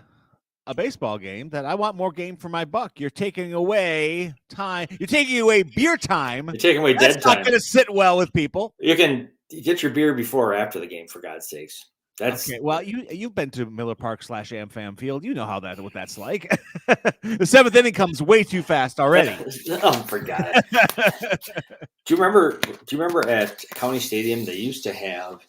baseball game that I want more game for my buck. You're taking away time. You're taking away beer time. You're taking away dead time. That's not going to sit well with people. You can get your beer before or after the game, for God's sakes. That's Okay, well, you've been to Miller Park / AmFam Field. You know what that's like. The seventh inning comes way too fast already. Oh, forgot it. Do you remember at County Stadium they used to have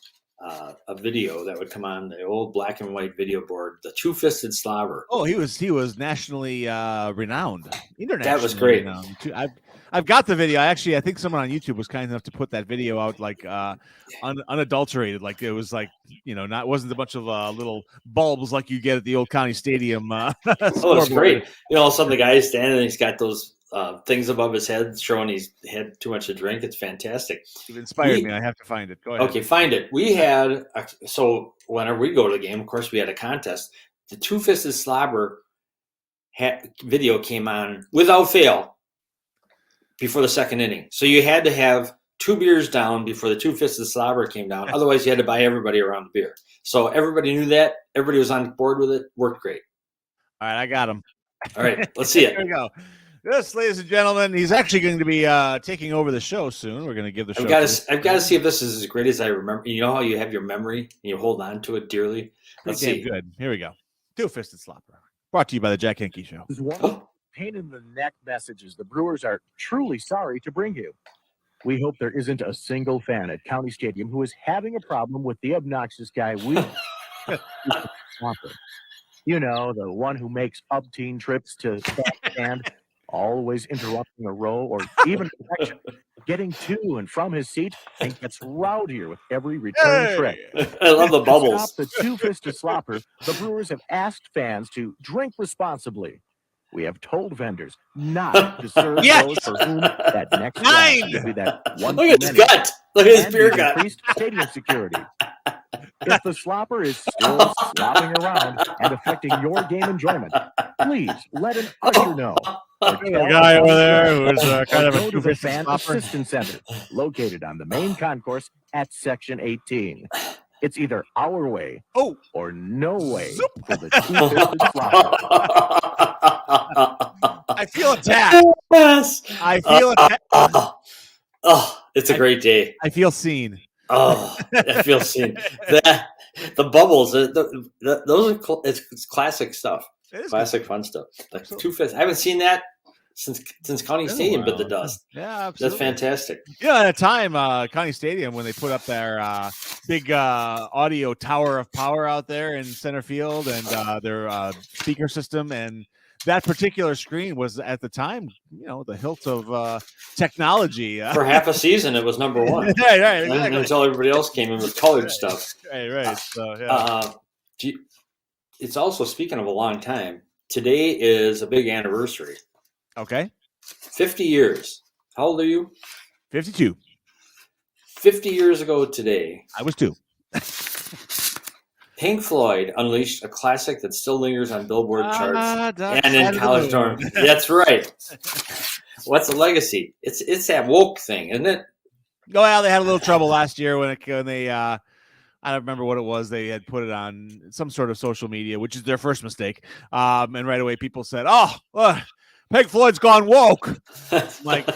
a video that would come on the old black and white video board, the two-fisted slobber. Oh, he was nationally renowned, internationally. That was great. Renowned too. I've got the video. Actually, I think someone on YouTube was kind enough to put that video out like unadulterated. Like it was like, wasn't a bunch of little bulbs like you get at the old County Stadium. Oh, it's great. All of a sudden the guy is standing and he's got those things above his head showing he's had too much to drink. It's fantastic. You've inspired me. I have to find it. Go ahead. Okay, find it. We had so whenever we go to the game, of course, we had a contest. The two-fisted slobber video came on without fail before the second inning. So you had to have 2 beers down before the two-fisted slobber came down. Otherwise, you had to buy everybody around the beer. So everybody knew that. Everybody was on board with it. Worked great. All right, I got him. All right, let's see it. Here we go. This, ladies and gentlemen, he's actually going to be taking over the show soon. We're going to give the show. I've got to see if this is as great as I remember. You know how you have your memory and you hold on to it dearly. Let's see. Good. Here we go. Two-fisted slobber. Brought to you by the Jack Henke Show. Pain in the neck messages the Brewers are truly sorry to bring you. We hope there isn't a single fan at County Stadium who is having a problem with the obnoxious guy we You know, the one who makes up-teen trips to stand, always interrupting a row or even getting to and from his seat and gets rowdier with every return trip. I love the bubbles. To stop the two-fisted slopper, the Brewers have asked fans to drink responsibly. We have told vendors not to serve those for whom that next glass will be that one. Look at his gut. Look at his beer gut. Increased stadium security. If the slopper is still slopping around and affecting your game enjoyment, please let an usher know. A guy over there who is kind of go to a the fan assistance center located on the main concourse at section 18. It's either our way or no way for the two-fisted slopper. I feel attacked. Yes. I feel attacked. It's a great day. I feel seen. Oh, I feel seen. The bubbles, those are it's classic stuff. Classic fun stuff. Like two-fisted. I haven't seen that since County Stadium bit the dust. Yeah, absolutely. That's fantastic. At a time, County Stadium, when they put up their big audio tower of power out there in center field and their speaker system, and that particular screen was at the time, the hilt of technology. For half a season, it was number one. Right, exactly. Until everybody else came in with colored stuff. Right. So, yeah. It's also, speaking of a long time, today is a big anniversary. Okay. 50 years. How old are you? 52. 50 years ago today, I was 2. Pink Floyd unleashed a classic that still lingers on Billboard charts and in college dorms. That's right. What's the legacy? It's that woke thing, isn't it? Oh, well, they had a little trouble last year when they I don't remember what it was. They had put it on some sort of social media, which is their first mistake. And right away people said, Pink Floyd's gone woke. I'm like,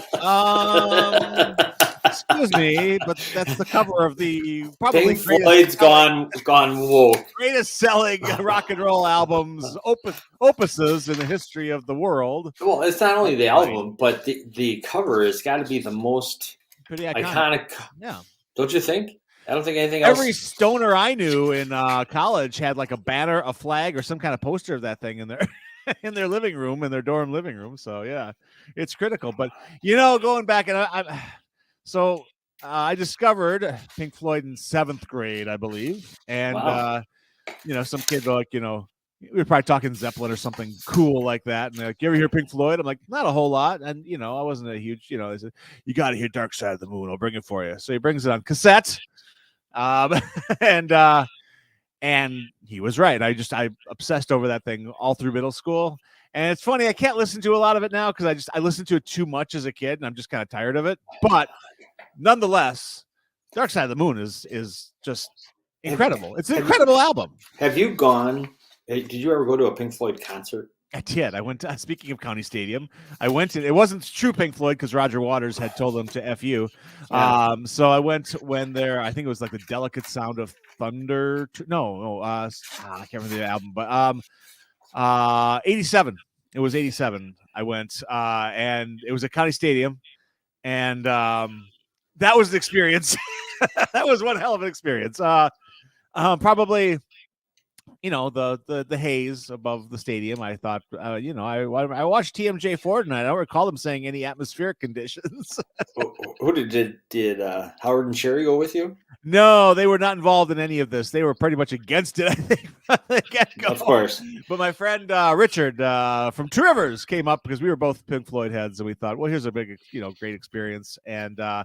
excuse me, but that's the cover of the probably Pink Floyd's gone woke. Greatest selling rock and roll albums, opuses in the history of the world. Well, it's not only the album, but the cover has got to be the most pretty iconic. Yeah. Don't you think? I don't think anything else. Every stoner I knew in college had like a banner, a flag, or some kind of poster of that thing in their in their living room, in their dorm living room. So yeah, it's critical. But going back, and I discovered Pink Floyd in 7th grade, I believe, and wow. Some kid like we were probably talking Zeppelin or something cool like that, and they're like, "You ever hear Pink Floyd?" I'm like, "Not a whole lot," and I wasn't a huge, They said, "You got to hear Dark Side of the Moon. I'll bring it for you." So he brings it on cassette. And he was right. I obsessed over that thing all through middle school. And it's funny, I can't listen to a lot of it now because I listened to it too much as a kid, and I'm just kind of tired of it. But nonetheless, Dark Side of the Moon is just incredible. It's an incredible album. Have you gone? Did you ever go to a Pink Floyd concert? I did. I went to, speaking of County Stadium, I went to, it wasn't true Pink Floyd because Roger Waters had told them to F you. So I went when I think it was like the Delicate Sound of Thunder. I can't remember the album, but 87. It was 87. I went, and it was at County Stadium, and that was an experience. That was one hell of an experience. Probably, the haze above the stadium. I thought, I watched TMJ Ford, and I don't recall them saying any atmospheric conditions. Who did Howard and Sherry go with you? No, they were not involved in any of this. They were pretty much against it, I think. Of course. But my friend Richard from Two Rivers came up because we were both Pink Floyd heads, and we thought, well, here's a big, great experience. And they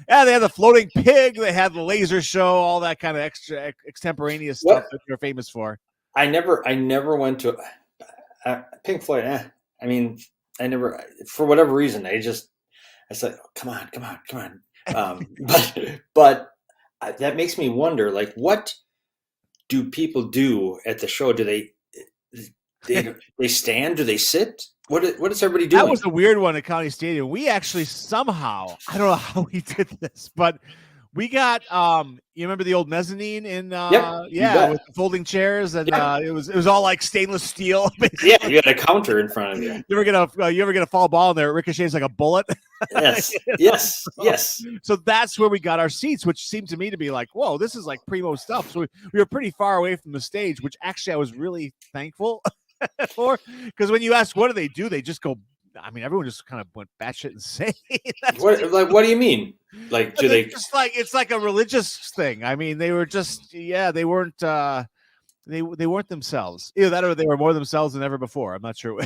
had the floating pig, they had the laser show, all that kind of extra extemporaneous stuff that they're famous for. I never went to Pink Floyd. I mean, I never, for whatever reason, I said, oh, come on. But that makes me wonder, like, what do people do at the show? Do they stand? Do they sit? What is everybody doing? That was a weird one at County Stadium. We actually somehow, I don't know how we did this, but we got you remember the old mezzanine in with the folding chairs, and it was all like stainless steel. Yeah, you had a counter in front of you. You ever get a foul ball in there? It ricochets like a bullet. Yes, yes. So that's where we got our seats, which seemed to me to be like, whoa, this is like primo stuff. So we were pretty far away from the stage, which actually I was really thankful for, because when you ask what do, they just go. I mean, everyone just kind of went batshit insane. What do you mean? Like, do they just like it's like a religious thing? I mean, they were just they weren't they weren't themselves. Either that or they were more themselves than ever before. I'm not sure.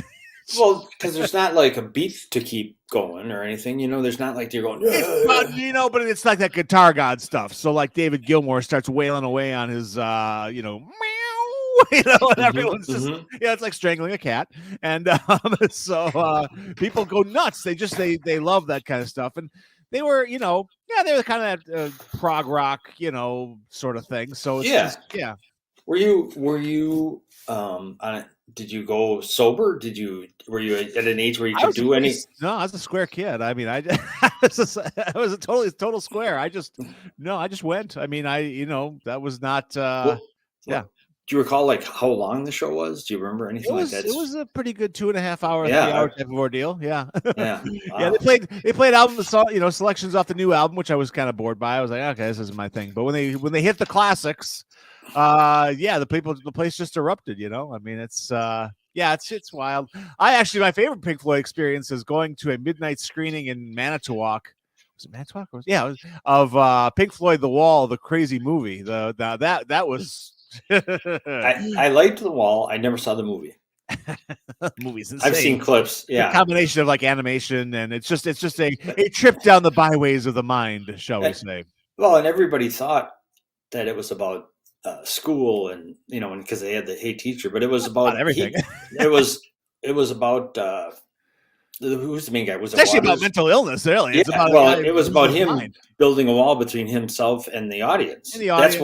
Well, because there's not like a beat to keep going or anything. There's not like you're going. But it's like that guitar god stuff. So like David Gilmour starts wailing away on his meow. And everyone's just it's like strangling a cat, and so people go nuts. They love that kind of stuff, and they were they were kind of that prog rock sort of thing. So it's Were you on it? Did you go sober? Were you at an age where you could do any? No, I was a square kid. I mean, I was a total square. I just went. I mean, that was not. Do you recall like how long the show was? Do you remember anything like that? It was a pretty good 2.5 hour, 3 hour type of ordeal. Yeah. Yeah. Wow. Yeah. They played album, selections off the new album, which I was kind of bored by. I was like, okay, this isn't my thing. But when they hit the classics, the place just erupted. I mean, it's wild. My favorite Pink Floyd experience is going to a midnight screening in Manitowoc. Was it Manitowoc? Of Pink Floyd, The Wall, the crazy movie. That was. I liked The Wall. I never saw the movie. Movie's insane. I've seen clips. Yeah, a combination of like animation, and it's just a trip down the byways of the mind, shall we say? Well, and everybody thought that it was about school, and because they had the Hey Teacher, but it was about everything. It was about who's the main guy? Was it's actually about mental illness, really. It's about it was about him building a wall between himself and the audience. That's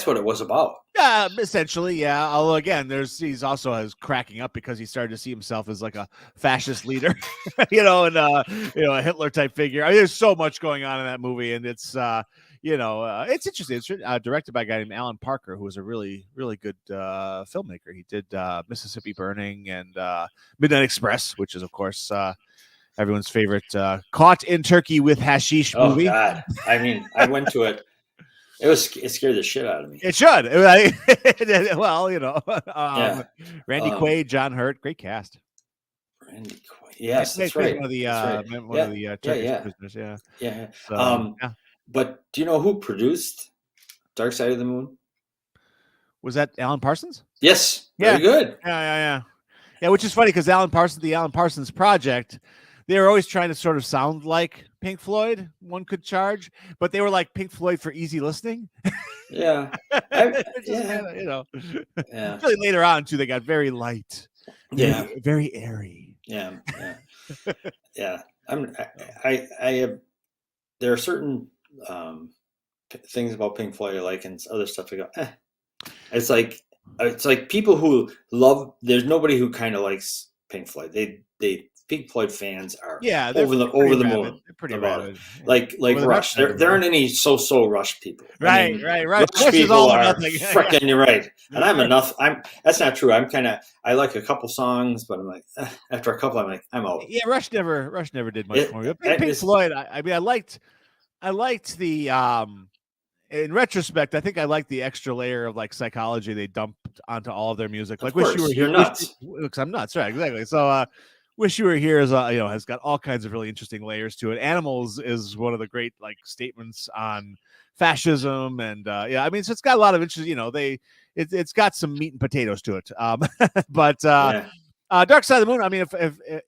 what it was about. Yeah, essentially, yeah. Although again, he's also cracking up because he started to see himself as like a fascist leader, and a Hitler type figure. I mean, there's so much going on in that movie, and it's it's interesting. It's directed by a guy named Alan Parker, who was a really, really good filmmaker. He did Mississippi Burning and Midnight Express, which is, of course, everyone's favorite caught in Turkey with hashish movie. Oh, God. I mean, I went to it. It scared the shit out of me. It should. Well, Randy Quaid, John Hurt, great cast. Randy Quaid. Yes, that's right. One of the Turkish prisoners. Yeah. So, But do you know who produced Dark Side of the Moon? Was that Alan Parsons? Yes. Very good. Yeah, which is funny because the Alan Parsons Project, they were always trying to sort of sound like Pink Floyd, one could charge, but they were like Pink Floyd for easy listening. Yeah. Really later on, too, they got very light. Yeah. Very airy. Yeah. Yeah. There are certain things about Pink Floyd I like, and other stuff I go, eh. It's like people who love. There's nobody who kind of likes Pink Floyd. Pink Floyd fans are Yeah, over the rabid. moon They're pretty about rabid. it. Like Over the Rush. moon. There aren't any so Rush people. Right. Rush Rush is people all or are nothing. freaking you're right. And that's not true. I like a couple songs, but I'm like after a couple I'm like I'm out. Yeah, Rush never did much for me. But Pink Floyd, I mean, I liked the in retrospect, I think I liked the extra layer of like psychology they dumped onto all of their music. Like, Wish You Were Here. You're nuts. Because I'm nuts, right? Exactly. So, Wish You Were Here is, has got all kinds of really interesting layers to it. Animals is one of the great like statements on fascism, and I mean, so it's got a lot of interest. It's got some meat and potatoes to it. But Dark Side of the Moon. I mean,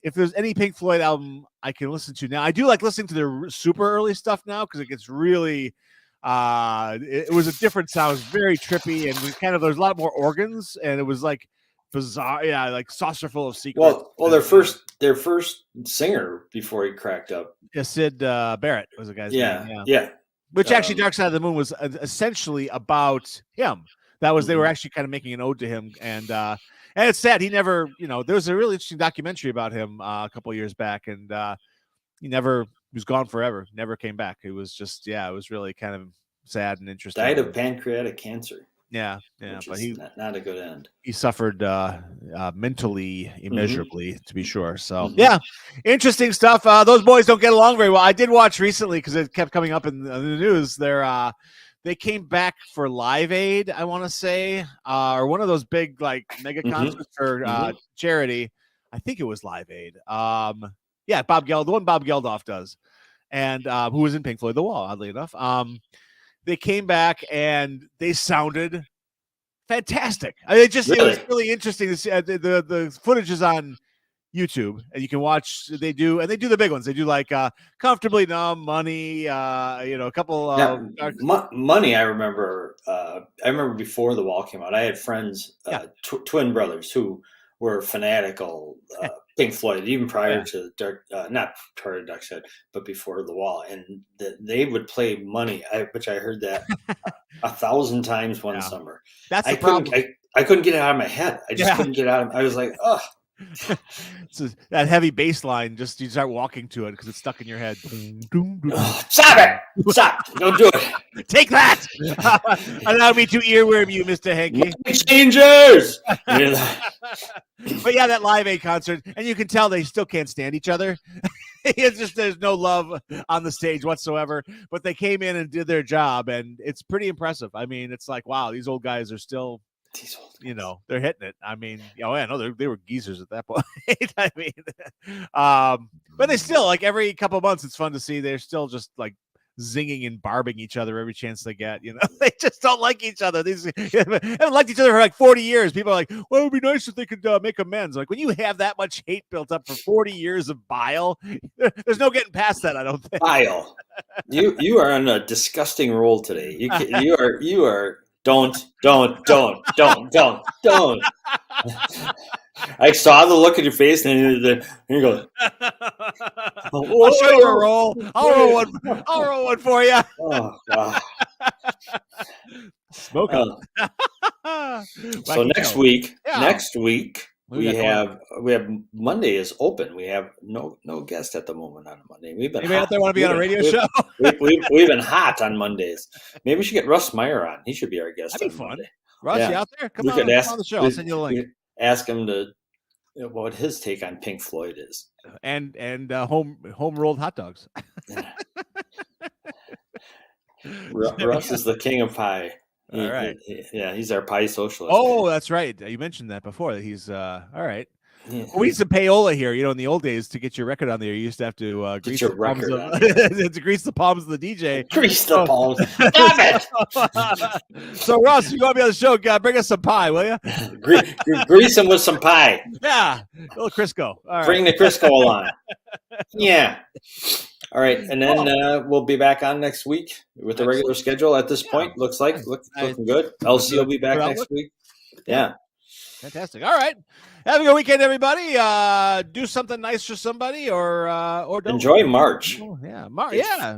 if there's any Pink Floyd album I can listen to now, I do like listening to their super early stuff now because it gets really. It was a different sound. It was very trippy, and there's a lot more organs, and it was like bizarre. Yeah, like saucer full of secrets. Well, their first singer before he cracked up. Yeah, Sid Barrett was the guy's name. Yeah. Which actually, Dark Side of the Moon was essentially about him. That was they were actually kind of making an ode to him, and it's sad he never. There was a really interesting documentary about him a couple of years back, and he was gone forever. Never came back. It was just, it was really kind of sad and interesting. Died of pancreatic cancer. Yeah, but he not a good end. He suffered mentally immeasurably, to be sure. So interesting stuff. Those boys don't get along very well. I did watch recently because it kept coming up in the news. They came back for Live Aid, I want to say, or one of those big like mega concerts for charity. I think it was Live Aid. Bob Geldof, the one Bob Geldof does, and who was in Pink Floyd The Wall, oddly enough. They came back and they sounded fantastic. It was really interesting to see. The footage is on YouTube, and you can watch. They do the big ones. They do like Comfortably Numb, Money, a couple. Money. I remember before The Wall came out, I had friends, twin brothers, who were fanatical Pink Floyd, even prior to not prior to Dark Side, but before The Wall, and they would play Money, which I heard that 1,000 times one summer. That's the problem. I couldn't get it out of my head. I just couldn't get it out of. I was like, oh. So that heavy bass line, just you start walking to it because it's stuck in your head. Stop it! Stop! Don't do it! Take that! Allow me to earworm you, Mr. Henke. Changers! But that Live Aid concert, and you can tell they still can't stand each other. It's just there's no love on the stage whatsoever. But they came in and did their job, and it's pretty impressive. I mean, it's like, wow, these old guys are still. They're hitting it. I mean, they were geezers at that point. I mean, but they still, like, every couple of months, it's fun to see. They're still just like zinging and barbing each other every chance they get. They just don't like each other. These haven't liked each other for like 40 years. People are like, well, it would be nice if they could make amends. Like, when you have that much hate built up for 40 years of bile, there's no getting past that, I don't think. Bile. You are on a disgusting roll today. You are. Don't. I saw the look in your face, and you go. I'll show you a roll. I'll roll one for you. Oh, God. Smoke it. So next week, we have Monday is open. We have no guest at the moment on a Monday. We've been. Anybody out there want to be on a radio show? We've been hot on Mondays. Maybe we should get Russ Meyer on. He should be our guest. That'd be fun. Monday. Russ, you out there? Come on the show. I'll send you the link. Ask him what his take on Pink Floyd is, and home rolled hot dogs. Russ is the king of pie. All right. He's our pie socialist. Oh, that's right. You mentioned that before. He's all right. Yeah. We used to payola here. In the old days, to get your record on there, you used to have to grease your record to grease the palms of the DJ. Grease the palms. Damn it! So, Ross, you want to be on the show? Bring us some pie, will you? Grease him with some pie. Yeah, a little Crisco. All right. Bring the Crisco along. Yeah. All right, and then we'll be back on next week with the regular schedule. At this point, looking good. LC will be back next week. Yeah. Fantastic. All right. Have a good weekend, everybody. Do something nice for somebody, or don't. Enjoy March. Oh, yeah,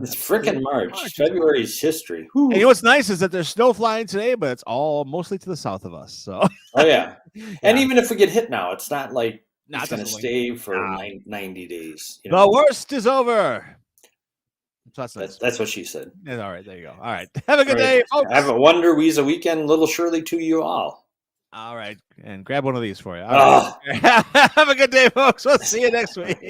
It's freaking March. February's history. And what's nice is that there's snow flying today, but it's all mostly to the south of us. So. Oh yeah. And even if we get hit now, it's not like Nah, He's it going to doesn't stay for Nah. 90 days. You The know? worst is over. That's nice. That's what she said. Yeah, all right, there you go. All right. Have a good All right. day, folks. Have a Wonder Weasel weekend, little Shirley, to you all. All right. And grab one of these for you. All right. Have a good day, folks. We'll see you next week.